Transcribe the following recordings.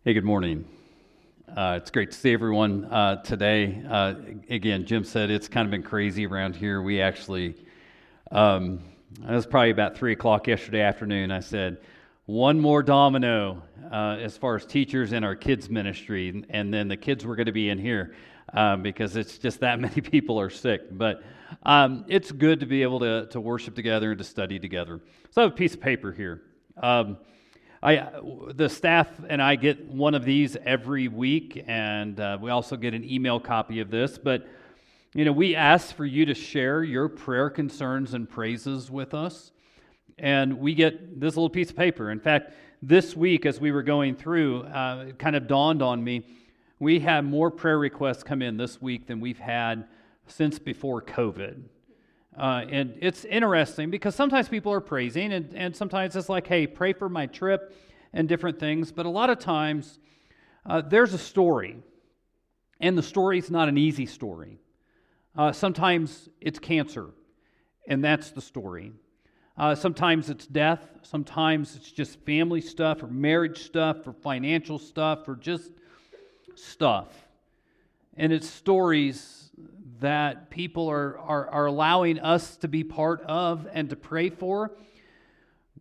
Hey, good morning. It's great to see everyone today. Again, Jim said it's kind of been crazy around here. We actually, it was probably about 3 o'clock yesterday afternoon. I said, one more domino as far as teachers in our kids' ministry, and then the kids were going to be in here because it's just that many people are sick. But it's good to be able to worship together and to study together. So I have a piece of paper here. The staff and I get one of these every week, and we also get an email copy of this. But, we ask for you to share your prayer concerns and praises with us, and we get this little piece of paper. In fact, this week as we were going through, it kind of dawned on me, we had more prayer requests come in this week than we've had since before COVID. And it's interesting because sometimes people are praising and sometimes it's like, hey, pray for my trip and different things. But a lot of times there's a story, and the story's not an easy story. Sometimes it's cancer, and that's the story. Sometimes it's death. Sometimes it's just family stuff or marriage stuff or financial stuff or just stuff. And it's stories that people are allowing us to be part of and to pray for,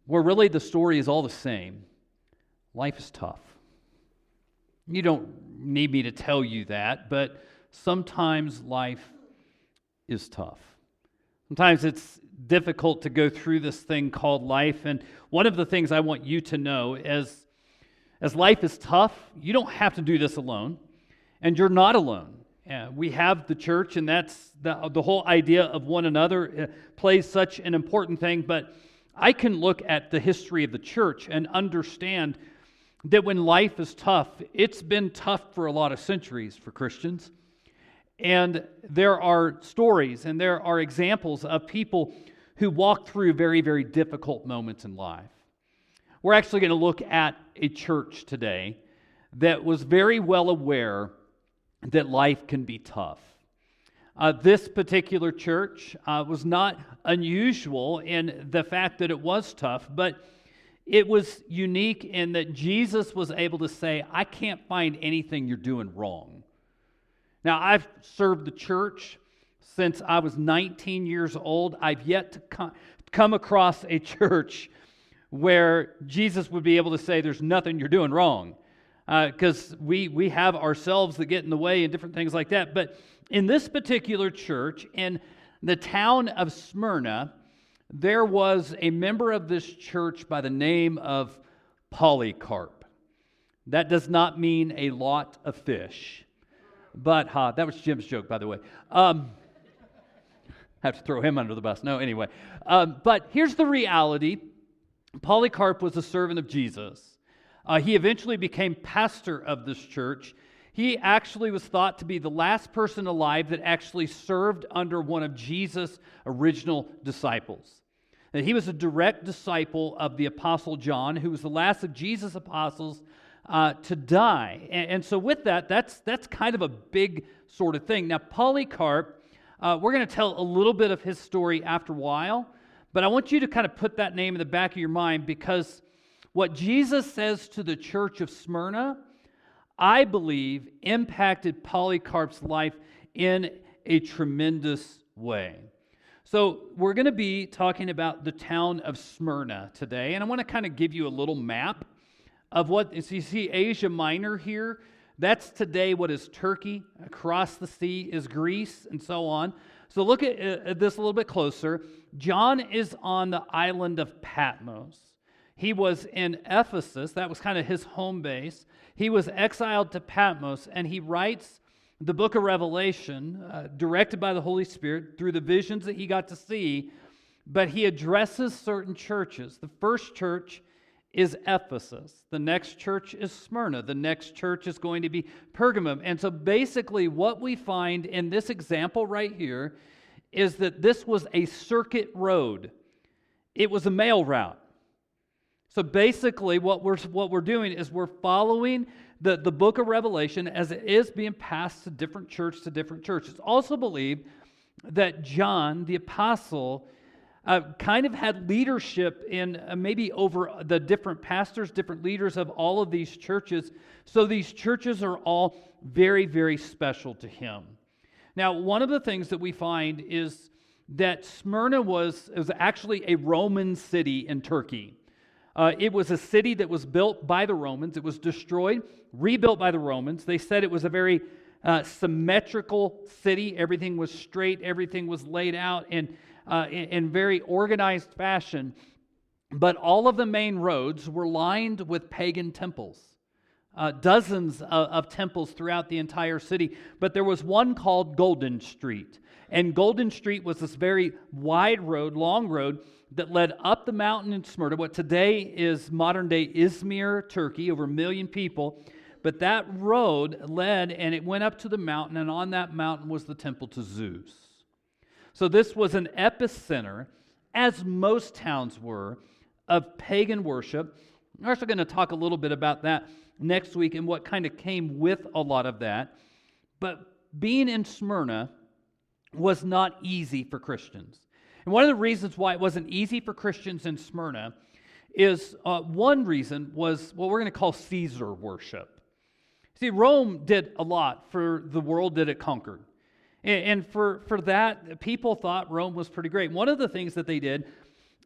where really the story is all the same. Life is tough. You don't need me to tell you that, but sometimes life is tough. Sometimes it's difficult to go through this thing called life, and one of the things I want you to know is, as life is tough, you don't have to do this alone, and you're not alone. We have the church, and that's the whole idea of one another plays such an important thing. But I can look at the history of the church and understand that when life is tough, it's been tough for a lot of centuries for Christians. And there are stories and there are examples of people who walked through very, very difficult moments in life. We're actually going to look at a church today that was very well aware that life can be tough. This particular church was not unusual in the fact that it was tough, but it was unique in that Jesus was able to say, I can't find anything you're doing wrong. Now, I've served the church since I was 19 years old. I've yet to come across a church where Jesus would be able to say, there's nothing you're doing wrong. Because we have ourselves that get in the way and different things like that. But in this particular church, in the town of Smyrna, there was a member of this church by the name of Polycarp. That does not mean a lot of fish. But that was Jim's joke, by the way. Have to throw him under the bus. No, anyway. But here's the reality. Polycarp was a servant of Jesus. He eventually became pastor of this church. He actually was thought to be the last person alive that actually served under one of Jesus' original disciples. And he was a direct disciple of the Apostle John, who was the last of Jesus' apostles to die. And so with that, that's kind of a big sort of thing. Now, Polycarp, we're going to tell a little bit of his story after a while, but I want you to kind of put that name in the back of your mind, because what Jesus says to the church of Smyrna, I believe, impacted Polycarp's life in a tremendous way. So we're going to be talking about the town of Smyrna today, and I want to kind of give you a little map of what, so you see Asia Minor here, that's today what is Turkey. Across the sea is Greece, and so on. So look at this a little bit closer. John is on the island of Patmos. He was in Ephesus. That was kind of his home base. He was exiled to Patmos, and he writes the book of Revelation, directed by the Holy Spirit through the visions that he got to see, but he addresses certain churches. The first church is Ephesus. The next church is Smyrna. The next church is going to be Pergamum. And so basically what we find in this example right here is that this was a circuit road. It was a mail route. So basically what we're doing is we're following the book of Revelation as it is being passed to different churches. It's also believed that John, the apostle, kind of had leadership in maybe over the different pastors, different leaders of all of these churches. So these churches are all very, very special to him. Now, one of the things that we find is that Smyrna was actually a Roman city in Turkey. It was a city that was built by the Romans. It was destroyed, rebuilt by the Romans. They said it was a very symmetrical city. Everything was straight. Everything was laid out in very organized fashion. But all of the main roads were lined with pagan temples. Dozens of temples throughout the entire city. But there was one called Golden Street. And Golden Street was this very wide road, long road, that led up the mountain in Smyrna, what today is modern-day Izmir, Turkey, over 1 million people. But that road led, and it went up to the mountain, and on that mountain was the temple to Zeus. So this was an epicenter, as most towns were, of pagan worship. We're also going to talk a little bit about that next week and what kind of came with a lot of that. But being in Smyrna was not easy for Christians. And one of the reasons why it wasn't easy for Christians in Smyrna is one reason was what we're going to call Caesar worship. See, Rome did a lot for the world that it conquered. And for that, people thought Rome was pretty great. One of the things that they did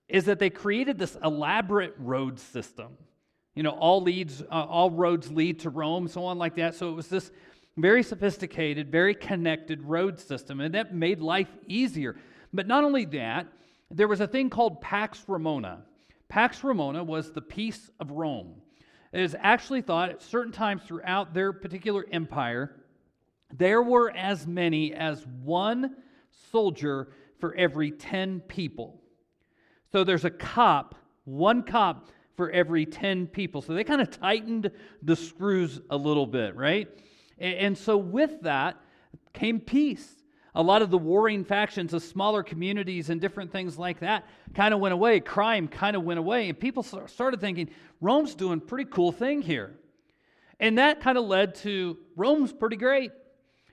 is that they created this elaborate road system. You know, all roads lead to Rome, so on like that. So it was this very sophisticated, very connected road system, and that made life easier. But not only that, there was a thing called Pax Romana. Pax Romana was the peace of Rome. It is actually thought at certain times throughout their particular empire, there were as many as one soldier for every 10 people. So there's one cop for every 10 people. So they kind of tightened the screws a little bit, right? And so with that came peace. A lot of the warring factions of smaller communities and different things like that kind of went away. Crime kind of went away. And people started thinking, Rome's doing a pretty cool thing here. And that kind of led to Rome's pretty great.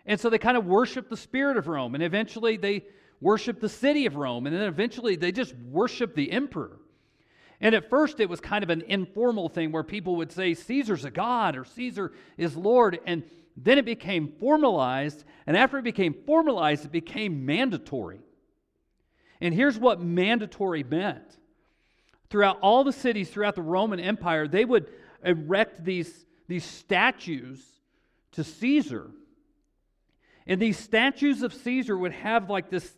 And so they kind of worshiped the spirit of Rome. And eventually they worshiped the city of Rome. And then eventually they just worshiped the emperor. And at first it was kind of an informal thing where people would say Caesar's a god or Caesar is Lord. And then it became formalized, and after it became formalized, it became mandatory. And here's what mandatory meant. Throughout all the cities throughout the Roman Empire, they would erect these statues to Caesar. And these statues of Caesar would have like this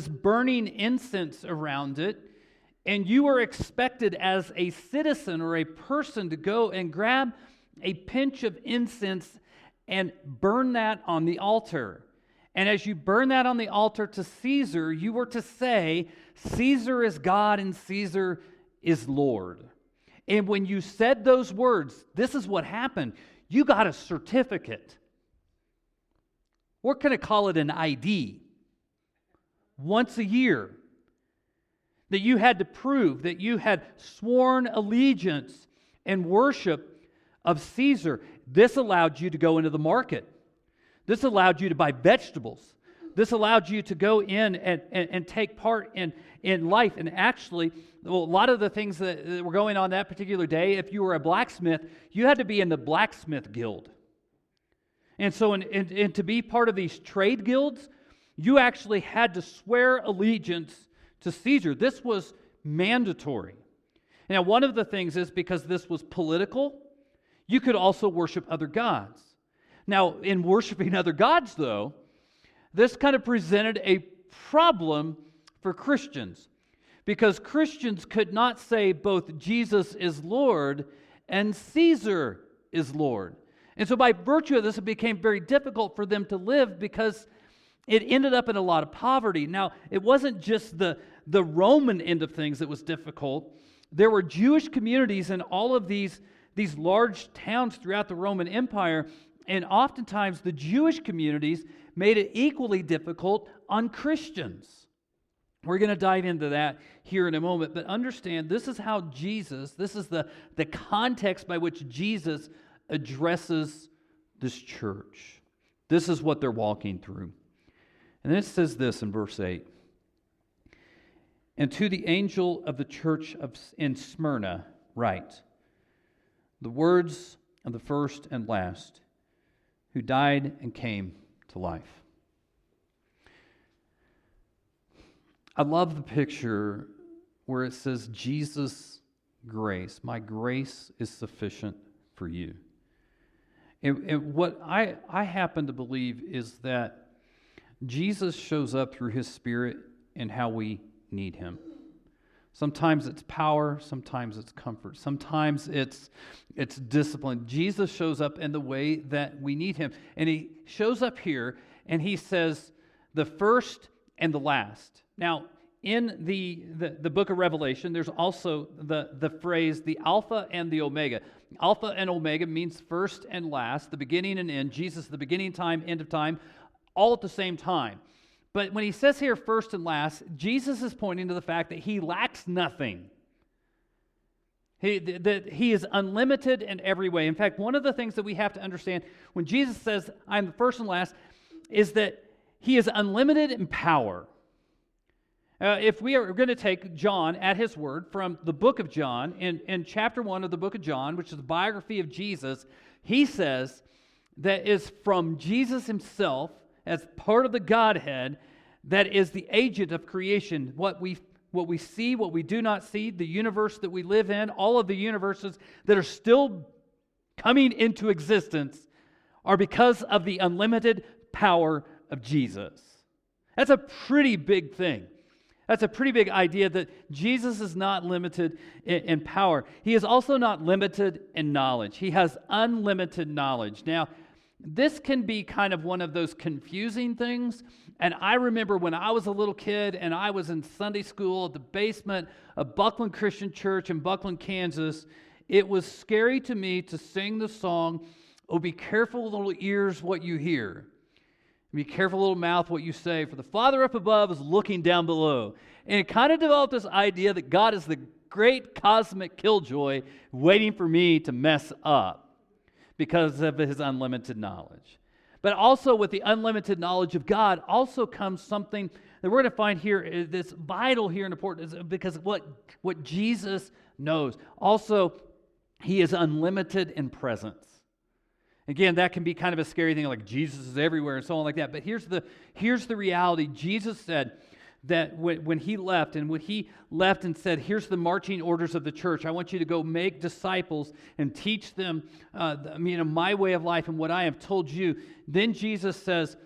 burning incense around it, and you were expected as a citizen or a person to go and grab a pinch of incense and burn that on the altar. And as you burn that on the altar to Caesar, you were to say, Caesar is God and Caesar is Lord. And when you said those words, this is what happened. You got a certificate. We're going to call it an ID. Once a year. That you had to prove that you had sworn allegiance and worship of Caesar. This allowed you to go into the market. This allowed you to buy vegetables. This allowed you to go in and take part in life. And actually, a lot of the things that were going on that particular day, if you were a blacksmith, you had to be in the blacksmith guild. And so and to be part of these trade guilds, you actually had to swear allegiance to Caesar. This was mandatory. Now, one of the things is because this was political, you could also worship other gods. Now, in worshiping other gods, though, this kind of presented a problem for Christians because Christians could not say both Jesus is Lord and Caesar is Lord. And so by virtue of this, it became very difficult for them to live because it ended up in a lot of poverty. Now, it wasn't just the Roman end of things that was difficult. There were Jewish communities in all of these large towns throughout the Roman Empire, and oftentimes the Jewish communities made it equally difficult on Christians. We're going to dive into that here in a moment, but understand this is how this is the context by which Jesus addresses this church. This is what they're walking through. And then it says this in verse 8. And to the angel of the church in Smyrna write, the words of the first and last, who died and came to life. I love the picture where it says, Jesus' grace, my grace is sufficient for you. And what I happen to believe is that Jesus shows up through his Spirit in how we need him. Sometimes it's power, sometimes it's comfort, sometimes it's discipline. Jesus shows up in the way that we need him. And he shows up here and he says, the first and the last. Now, in the book of Revelation, there's also the phrase, the Alpha and the Omega. Alpha and Omega means first and last, the beginning and end. Jesus, the beginning time, end of time, all at the same time. But when he says here first and last, Jesus is pointing to the fact that he lacks nothing. That he is unlimited in every way. In fact, one of the things that we have to understand when Jesus says, I'm the first and last, is that he is unlimited in power. If we are going to take John at his word from the book of John, in chapter 1 of the book of John, which is the biography of Jesus, he says that is from Jesus himself, as part of the Godhead, that is the agent of creation. What we see, what we do not see, the universe that we live in, all of the universes that are still coming into existence are because of the unlimited power of Jesus. That's a pretty big thing. That's a pretty big idea that Jesus is not limited in power. He is also not limited in knowledge. He has unlimited knowledge. Now, this can be kind of one of those confusing things. And I remember when I was a little kid and I was in Sunday school at the basement of Buckland Christian Church in Buckland, Kansas, it was scary to me to sing the song, "Oh, be careful, little ears, what you hear. Be careful, little mouth, what you say, for the Father up above is looking down below." And it kind of developed this idea that God is the great cosmic killjoy waiting for me to mess up because of his unlimited knowledge. But also with the unlimited knowledge of God also comes something that we're going to find here that's vital here and important, because what Jesus knows. Also, he is unlimited in presence. Again, that can be kind of a scary thing, like Jesus is everywhere and so on like that. But here's the reality. Jesus said that when he left and said, here's the marching orders of the church. I want you to go make disciples and teach them my way of life and what I have told you. Then Jesus says,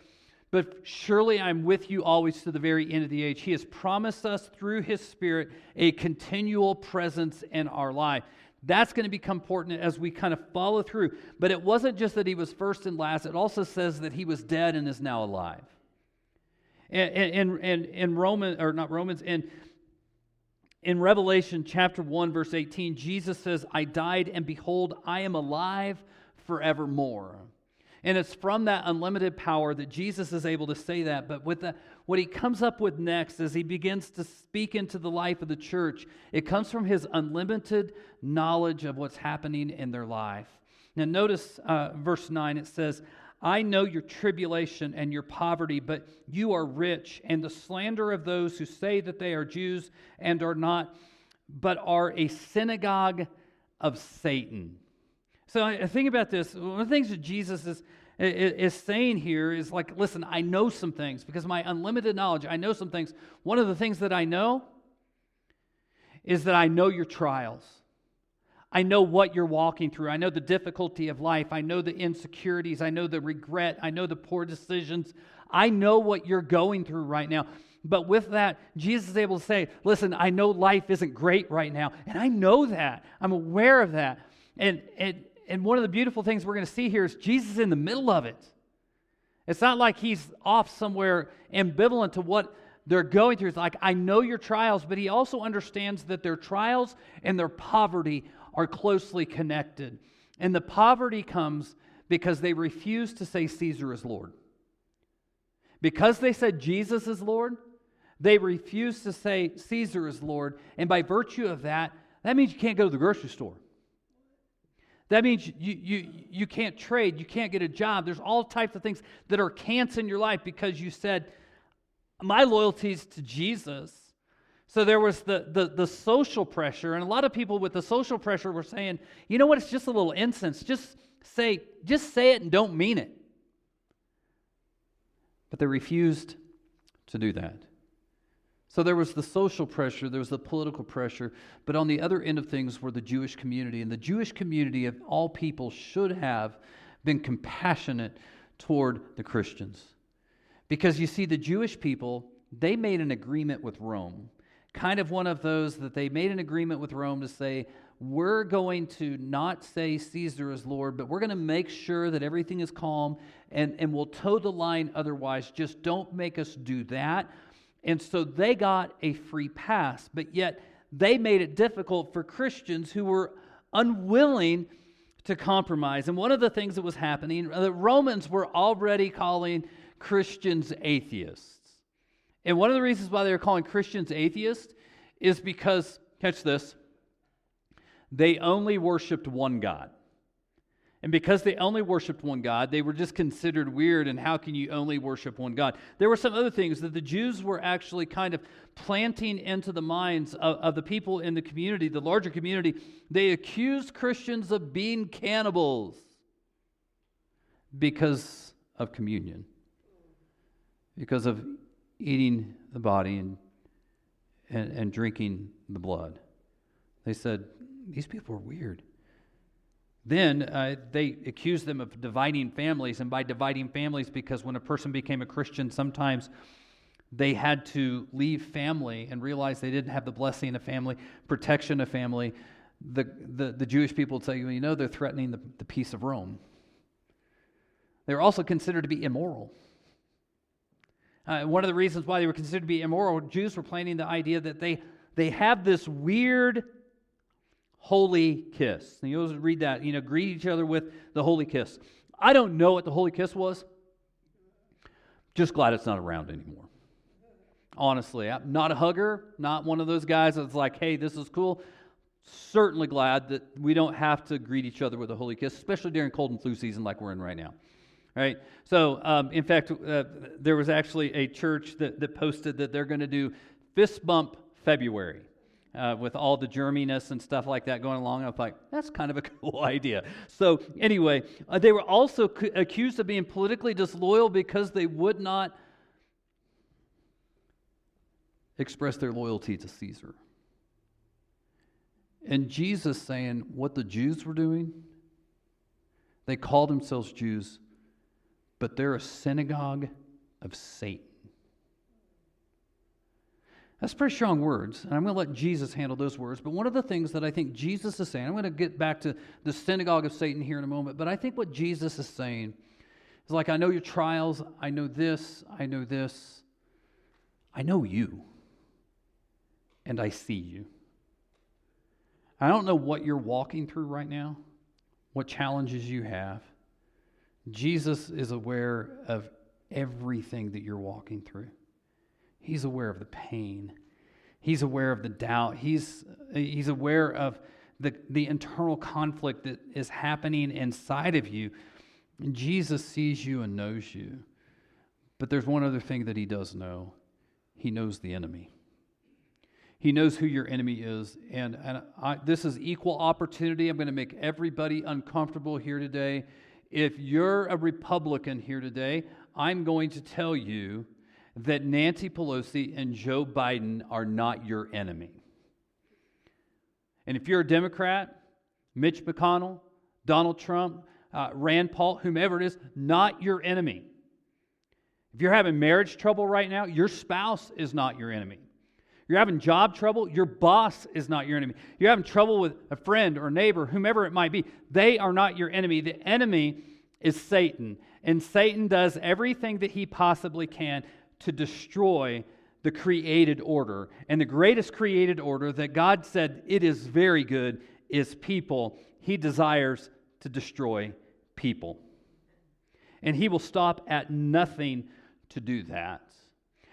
but surely I'm with you always to the very end of the age. He has promised us through his Spirit a continual presence in our life. That's going to become important as we kind of follow through. But it wasn't just that he was first and last. It also says that he was dead and is now alive. In Revelation chapter 1, verse 18, Jesus says, I died, and behold, I am alive forevermore. And it's from that unlimited power that Jesus is able to say that. But what he comes up with next as he begins to speak into the life of the church, it comes from his unlimited knowledge of what's happening in their life. Now notice verse 9, it says, I know your tribulation and your poverty, but you are rich, and the slander of those who say that they are Jews and are not, but are a synagogue of Satan. So I think about this. One of the things that Jesus is saying here is like, listen, I know some things because of my unlimited knowledge. I know some things. One of the things that I know is that I know your trials. I know what you're walking through. I know the difficulty of life. I know the insecurities. I know the regret. I know the poor decisions. I know what you're going through right now. But with that, Jesus is able to say, listen, I know life isn't great right now. And I know that. I'm aware of that. And one of the beautiful things we're going to see here is Jesus in the middle of it. It's not like he's off somewhere ambivalent to what they're going through. It's like, I know your trials, but he also understands that their trials and their poverty are closely connected. And the poverty comes because they refuse to say Caesar is Lord. Because they said Jesus is Lord, they refuse to say Caesar is Lord. And by virtue of that, that means you can't go to the grocery store. That means you can't trade, you can't get a job. There's all types of things that are cants in your life because you said, my loyalty is to Jesus. So there was the social pressure, and a lot of people with the social pressure were saying, you know what, it's just a little incense. Just say it and don't mean it. But they refused to do that. So there was the social pressure, there was the political pressure, but on the other end of things were the Jewish community. And the Jewish community of all people should have been compassionate toward the Christians. Because you see, the Jewish people, they made an agreement with Rome. Kind of one of those that they made an agreement with Rome to say, we're going to not say Caesar is Lord, but we're going to make sure that everything is calm and we'll toe the line otherwise. Just don't make us do that. And so they got a free pass, but yet they made it difficult for Christians who were unwilling to compromise. And one of the things that was happening, the Romans were already calling Christians atheists. And one of the reasons why they were calling Christians atheists is because, catch this, they only worshiped one God. And because they only worshiped one God, they were just considered weird, and how can you only worship one God? There were some other things that the Jews were actually kind of planting into the minds of the people in the community, the larger community. They accused Christians of being cannibals because of communion, because of eating the body and drinking the blood. They said, these people are weird. Then they accused them of dividing families, and by dividing families, because when a person became a Christian, sometimes they had to leave family and realize they didn't have the blessing of family, protection of family. The Jewish people would say, you know, they're threatening the peace of Rome. They were also considered to be immoral. One of the reasons why they were considered to be immoral, Jews were planning the idea that they have this weird holy kiss. And you always read that, greet each other with the holy kiss. I don't know what the holy kiss was. Just glad it's not around anymore. Honestly, I'm not a hugger, not one of those guys that's like, hey, this is cool. Certainly glad that we don't have to greet each other with a holy kiss, especially during cold and flu season like we're in right now. Right? So, in fact, there was actually a church that posted that they're going to do fist bump February with all the germiness and stuff like that going along. I was like, that's kind of a cool idea. So, anyway, they were also accused of being politically disloyal because they would not express their loyalty to Caesar. And Jesus saying what the Jews were doing, they called themselves Jews, but they're a synagogue of Satan. That's pretty strong words, and I'm going to let Jesus handle those words. But one of the things that I think Jesus is saying, I'm going to get back to the synagogue of Satan here in a moment, but I think what Jesus is saying is like, I know your trials, I know this, I know this. I know you, and I see you. I don't know what you're walking through right now, what challenges you have. Jesus is aware of everything that you're walking through. He's aware of the pain. He's aware of the doubt. He's aware of the internal conflict that is happening inside of you. And Jesus sees you and knows you. But there's one other thing that he does know. He knows the enemy. He knows who your enemy is. And this is equal opportunity. I'm going to make everybody uncomfortable here today. If you're a Republican here today, I'm going to tell you that Nancy Pelosi and Joe Biden are not your enemy. And if you're a Democrat, Mitch McConnell, Donald Trump, Rand Paul, whomever it is, not your enemy. If you're having marriage trouble right now, your spouse is not your enemy. You're having job trouble, your boss is not your enemy. You're having trouble with a friend or neighbor, whomever it might be, they are not your enemy. The enemy is Satan. And Satan does everything that he possibly can to destroy the created order. And the greatest created order that God said it is very good is people. He desires to destroy people. And he will stop at nothing to do that.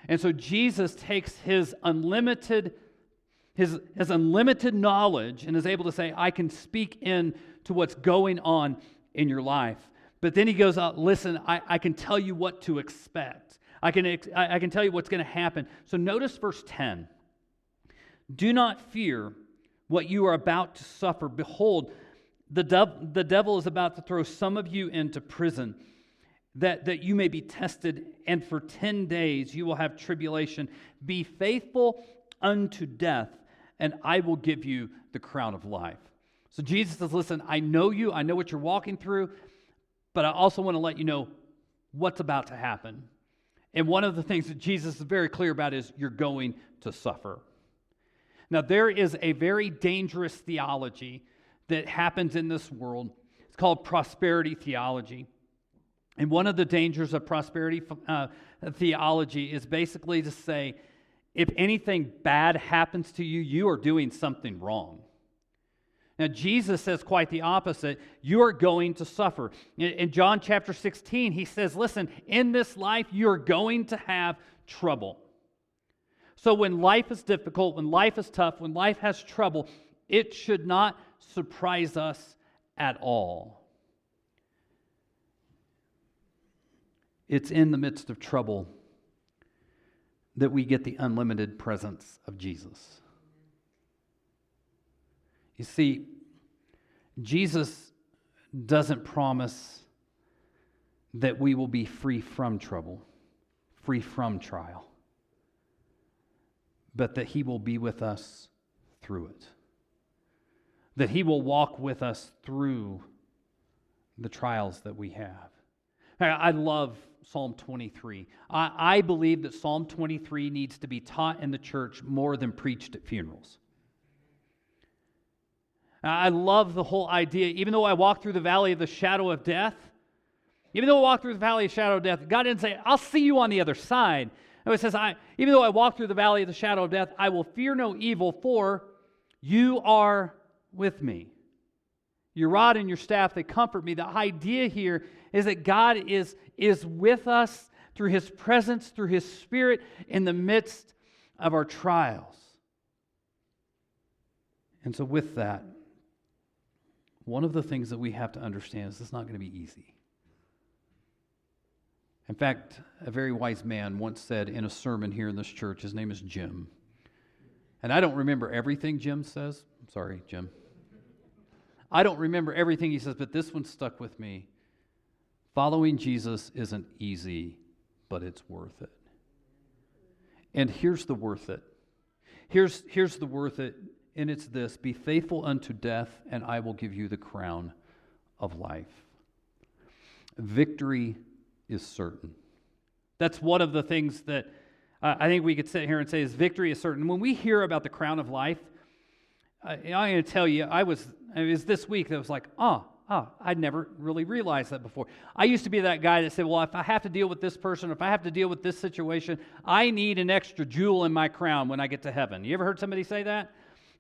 And so Jesus takes his unlimited knowledge and is able to say, I can speak in to what's going on in your life. But then he goes out, listen, I can tell you what to expect. I can tell you what's going to happen. So notice verse 10. Do not fear what you are about to suffer. Behold, the devil is about to throw some of you into prison, that you may be tested, and for 10 days you will have tribulation. Be faithful unto death, and I will give you the crown of life. So Jesus says, listen, I know you, I know what you're walking through, but I also want to let you know what's about to happen. And one of the things that Jesus is very clear about is you're going to suffer. Now, there is a very dangerous theology that happens in this world. It's called prosperity theology. And one of the dangers of prosperity theology is basically to say, if anything bad happens to you, you are doing something wrong. Now, Jesus says quite the opposite. You are going to suffer. In John chapter 16, he says, listen, in this life, you're going to have trouble. So when life is difficult, when life is tough, when life has trouble, it should not surprise us at all. It's in the midst of trouble that we get the unlimited presence of Jesus. You see, Jesus doesn't promise that we will be free from trouble, free from trial, but that He will be with us through it. That He will walk with us through the trials that we have. I love Psalm 23. I believe that Psalm 23 needs to be taught in the church more than preached at funerals. I love the whole idea, even though I walk through the valley of the shadow of death, God didn't say, I'll see you on the other side. No, it says, even though I walk through the valley of the shadow of death, I will fear no evil, for you are with me. Your rod and your staff, they comfort me. The idea here is that God is with us through His presence, through His Spirit in the midst of our trials. And so with that, one of the things that we have to understand is it's not going to be easy. In fact, a very wise man once said in a sermon here in this church, his name is Jim. And I don't remember everything Jim says. I'm sorry, Jim. I don't remember everything he says, but this one stuck with me. Following Jesus isn't easy, but it's worth it. And here's the worth it. Here's the worth it, and it's this: be faithful unto death, and I will give you the crown of life. Victory is certain. That's one of the things that I think we could sit here and say is victory is certain. When we hear about the crown of life, I'm going to tell you, it was this week that was like, I'd never really realized that before. I used to be that guy that said, well, if I have to deal with this person, or if I have to deal with this situation, I need an extra jewel in my crown when I get to heaven. You ever heard somebody say that?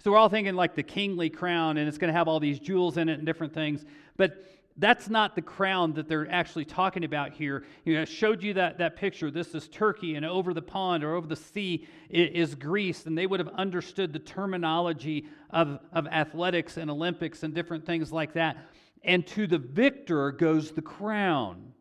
So we're all thinking like the kingly crown, and it's going to have all these jewels in it and different things. But that's not the crown that they're actually talking about here. I showed you that picture. This is Turkey, and over the pond or over the sea is Greece, and they would have understood the terminology of athletics and Olympics and different things like that. And to the victor goes the crown.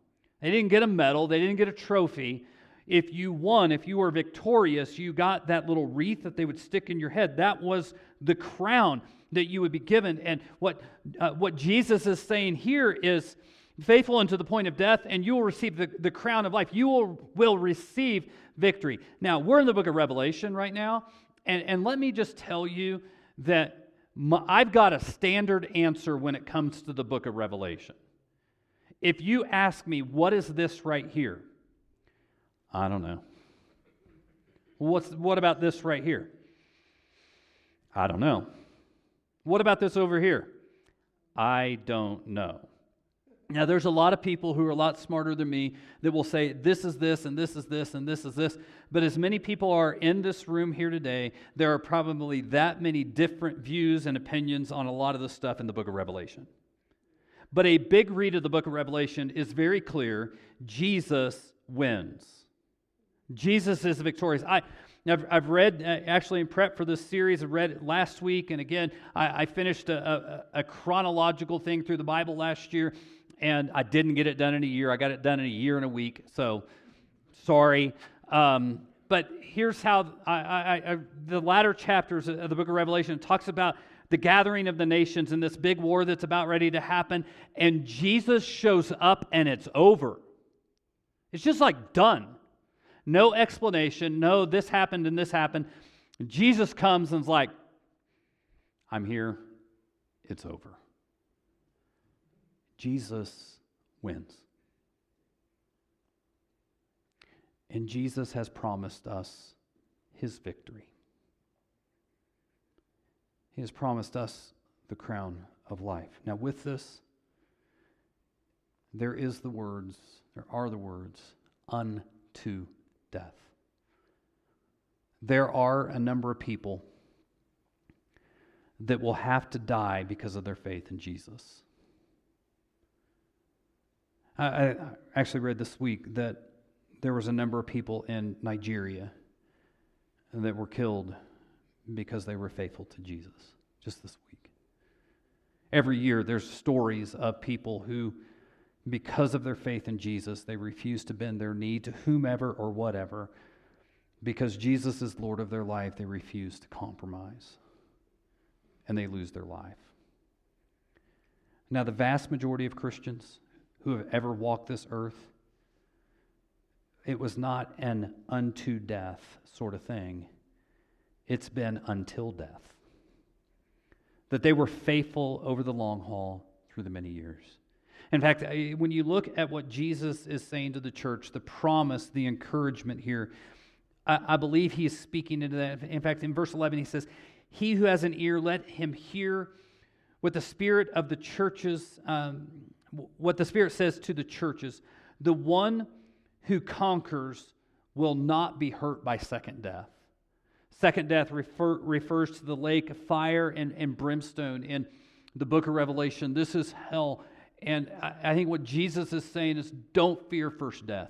They didn't get a medal. They didn't get a trophy. If you won, if you were victorious, you got that little wreath that they would stick in your head. That was the crown that you would be given. And what Jesus is saying here is, faithful unto the point of death, and you will receive the crown of life. You will receive victory. Now, we're in the book of Revelation right now, and let me just tell you that I've got a standard answer when it comes to the book of Revelation. If you ask me, what is this right here? I don't know. What about this right here? I don't know. What about this over here? I don't know. Now, there's a lot of people who are a lot smarter than me that will say, this is this, and this is this, and this is this. But as many people are in this room here today, there are probably that many different views and opinions on a lot of the stuff in the book of Revelation. But a big read of the book of Revelation is very clear. Jesus wins. Jesus is victorious. I've read, actually in prep for this series, I read it last week, and again, I finished a chronological thing through the Bible last year, and I didn't get it done in a year. I got it done in a year and a week, so sorry. But here's how the latter chapters of the book of Revelation talks about the gathering of the nations and this big war that's about ready to happen. And Jesus shows up and it's over. It's just like done. No explanation. No, this happened and this happened. Jesus comes and is like, I'm here. It's over. Jesus wins. And Jesus has promised us his victory. He has promised us the crown of life. Now with this, there are the words, unto death. There are a number of people that will have to die because of their faith in Jesus. I actually read this week that there was a number of people in Nigeria that were killed because they were faithful to Jesus, just this week. Every year there's stories of people who, because of their faith in Jesus, they refuse to bend their knee to whomever or whatever. Because Jesus is Lord of their life, they refuse to compromise. And they lose their life. Now, the vast majority of Christians who have ever walked this earth, it was not an unto death sort of thing. It's been until death. That they were faithful over the long haul through the many years. In fact, when you look at what Jesus is saying to the church, the promise, the encouragement here, I believe he is speaking into that. In fact, in verse 11, he says, he who has an ear, let him hear what the Spirit of the churches, what the Spirit says to the churches. The one who conquers will not be hurt by second death. Second death refers to the lake of fire and brimstone in the book of Revelation. This is hell. And I think what Jesus is saying is, don't fear first death.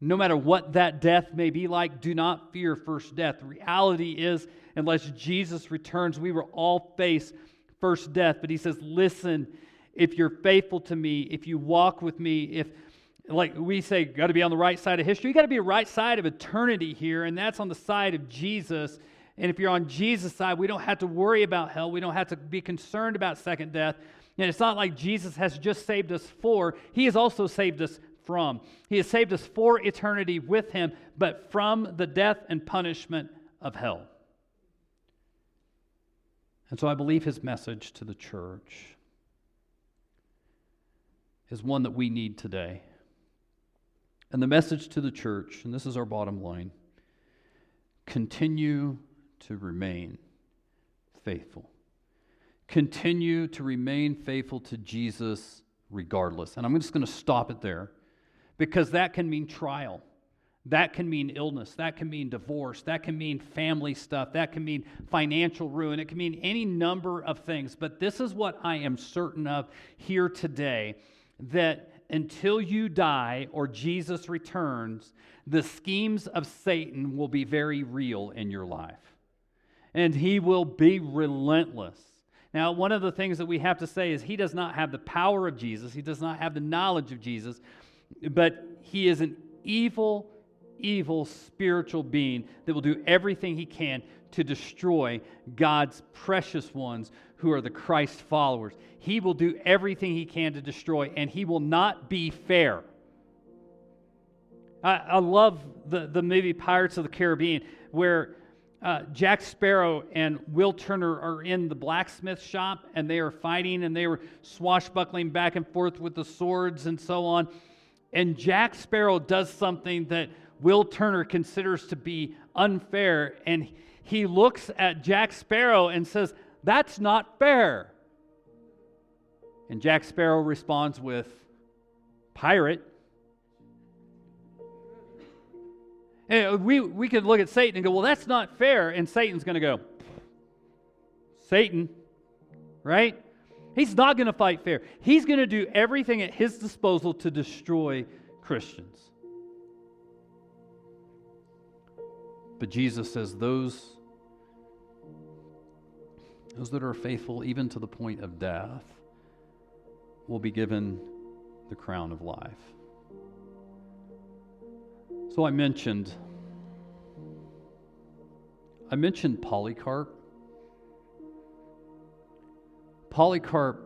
No matter what that death may be like, do not fear first death. The reality is, unless Jesus returns, we will all face first death. But he says, listen, if you're faithful to me, if you walk with me, if, like we say, got to be on the right side of history, you got to be the right side of eternity here, and that's on the side of Jesus. And if you're on Jesus' side, we don't have to worry about hell. We don't have to be concerned about second death. And it's not like Jesus has just saved us for, he has also saved us from. He has saved us for eternity with him, but from the death and punishment of hell. And so I believe his message to the church is one that we need today. And the message to the church, and this is our bottom line, continue to remain faithful. Continue to remain faithful to Jesus regardless. And I'm just going to stop it there, because that can mean trial. That can mean illness. That can mean divorce. That can mean family stuff. That can mean financial ruin. It can mean any number of things. But this is what I am certain of here today, that until you die or Jesus returns, the schemes of Satan will be very real in your life. And he will be relentless. Now, one of the things that we have to say is he does not have the power of Jesus. He does not have the knowledge of Jesus. But he is an evil spiritual being that will do everything he can to destroy God's precious ones who are the Christ followers. He will do everything he can to destroy, and he will not be fair. I love the movie Pirates of the Caribbean, where Jack Sparrow and Will Turner are in the blacksmith shop, and they are fighting, and they were swashbuckling back and forth with the swords and so on. And Jack Sparrow does something that Will Turner considers to be unfair, and he looks at Jack Sparrow and says, "That's not fair." And Jack Sparrow responds with, "Pirate." And we could look at Satan and go, "Well, that's not fair." And Satan's going to go, "Satan," right? He's not going to fight fair. He's going to do everything at his disposal to destroy Christians. But Jesus says those that are faithful even to the point of death will be given the crown of life. So I mentioned I mentioned Polycarp. Polycarp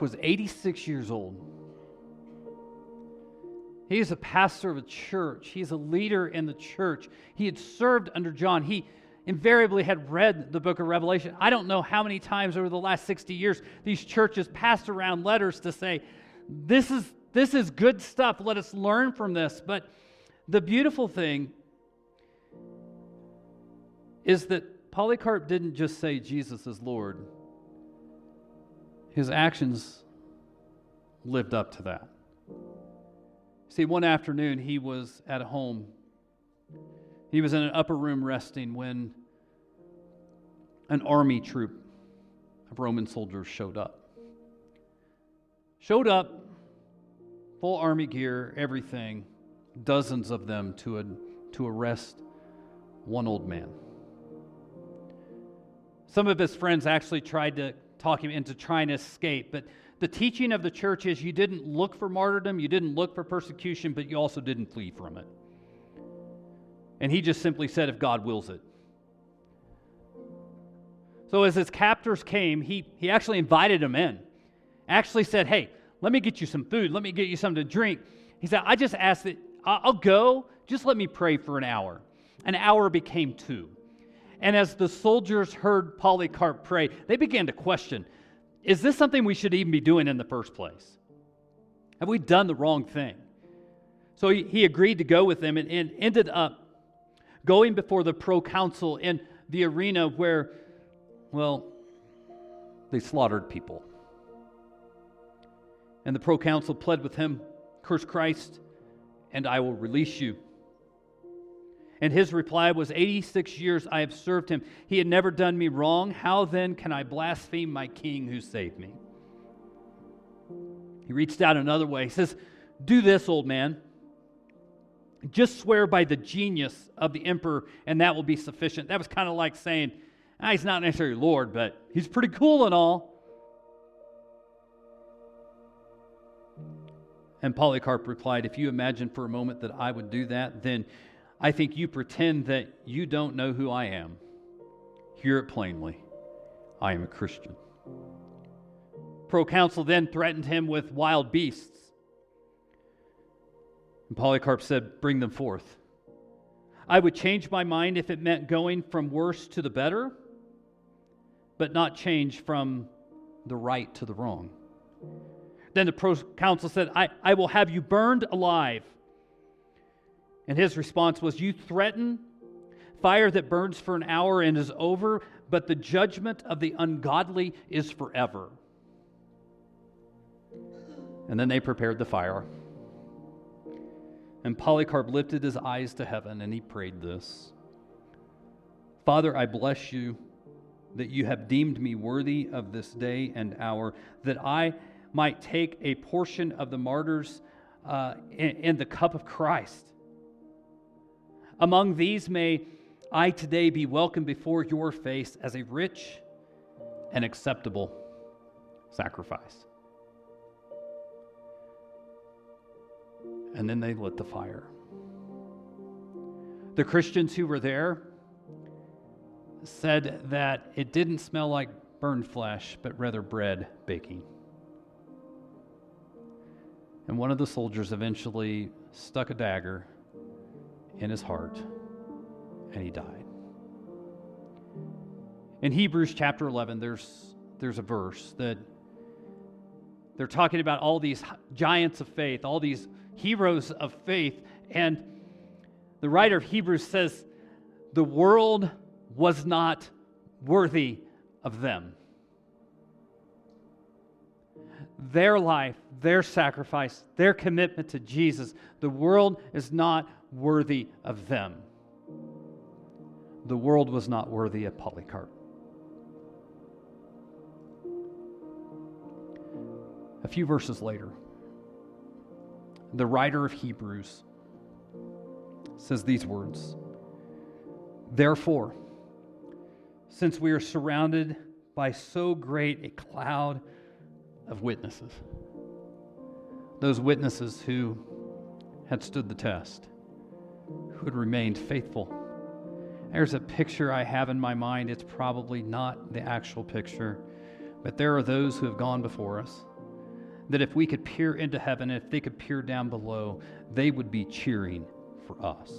was 86 years old. He is a pastor of a church. He's a leader in the church. He had served under John. He invariably had read the book of Revelation. I don't know how many times over the last 60 years these churches passed around letters to say, this is good stuff. Let us learn from this. But the beautiful thing is that Polycarp didn't just say Jesus is Lord. His actions lived up to that. See, one afternoon he was at home. He was in an upper room resting when an army troop of Roman soldiers showed up. Full army gear, everything, dozens of them to arrest one old man. Some of his friends actually tried to talk him into trying to escape, but the teaching of the church is you didn't look for martyrdom, you didn't look for persecution, but you also didn't flee from it. And he just simply said, if God wills it. So as his captors came, he actually invited them in. Actually said, hey, let me get you some food. Let me get you something to drink. He said, I just asked that I'll go. Just let me pray for an hour. An hour became 2. And as the soldiers heard Polycarp pray, they began to question, is this something we should even be doing in the first place? Have we done the wrong thing? So he agreed to go with them and ended up going before the proconsul in the arena where, well, they slaughtered people. And the proconsul pled with him, curse Christ, and I will release you. And his reply was, 86 years I have served him. He had never done me wrong. How then can I blaspheme my king who saved me? He reached out another way. He says, do this, old man. Just swear by the genius of the emperor, and that will be sufficient. That was kind of like saying, he's not necessarily Lord, but he's pretty cool and all. And Polycarp replied, if you imagine for a moment that I would do that, then I think you pretend that you don't know who I am. Hear it plainly. I am a Christian. Proconsul then threatened him with wild beasts. And Polycarp said, bring them forth. I would change my mind if it meant going from worse to the better, but not change from the right to the wrong. Then the proconsul said, I will have you burned alive. And his response was, you threaten fire that burns for an hour and is over, but the judgment of the ungodly is forever. And then they prepared the fire. And Polycarp lifted his eyes to heaven and he prayed this. Father, I bless you that you have deemed me worthy of this day and hour, that I might take a portion of the martyrs in the cup of Christ. Among these may I today be welcomed before your face as a rich and acceptable sacrifice. And then they lit the fire. The Christians who were there said that it didn't smell like burned flesh, but rather bread baking. And one of the soldiers eventually stuck a dagger in his heart, and he died. In Hebrews chapter 11, there's a verse that they're talking about all these giants of faith, all these heroes of faith, and the writer of Hebrews says, the world was not worthy of them. Their life, their sacrifice, their commitment to Jesus, the world is not worthy of them. The world was not worthy of Polycarp. A few verses later, the writer of Hebrews says these words, therefore, since we are surrounded by so great a cloud of witnesses, those witnesses who had stood the test, who had remained faithful. There's a picture I have in my mind. It's probably not the actual picture, but there are those who have gone before us, that if we could peer into heaven, if they could peer down below, they would be cheering for us,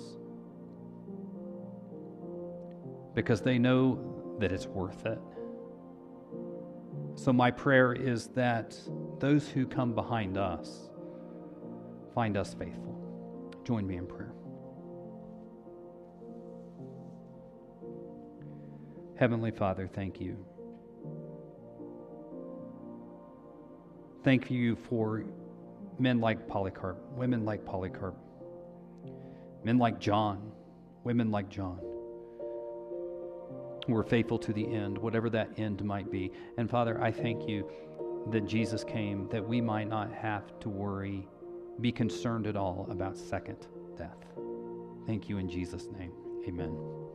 because they know that it's worth it. So my prayer is that those who come behind us find us faithful. Join me in prayer. Heavenly Father, thank you. Thank you for men like Polycarp, women like Polycarp, men like John, women like John, who were faithful to the end, whatever that end might be. And Father, I thank you that Jesus came that we might not have to worry, be concerned at all about second death. Thank you in Jesus' name. Amen.